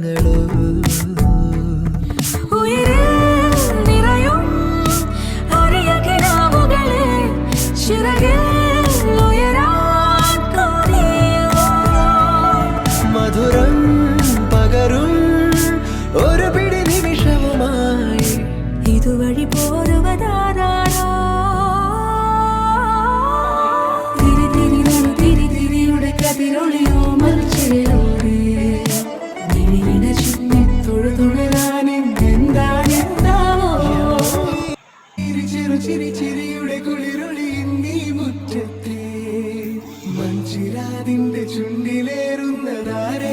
താരങ്ങളോ മധുരം പകരും ഒരു പിടി നിമിഷവുമായി ഇതുവഴി പോരുവതാരോ തിരിതിരിയുടെ കതിരൊളിയോ മരിച്ചിലൂടെ നിഴലിന ചുറ്റി തൊഴുതുണരാനെന്താണെന്താവോ ചിരിയുടെ കുളിരൊളി നീ മുറ്റത്തെ മഞ്ചിരാതിന്റെ ചുണ്ടിലേറുന്നതാരേ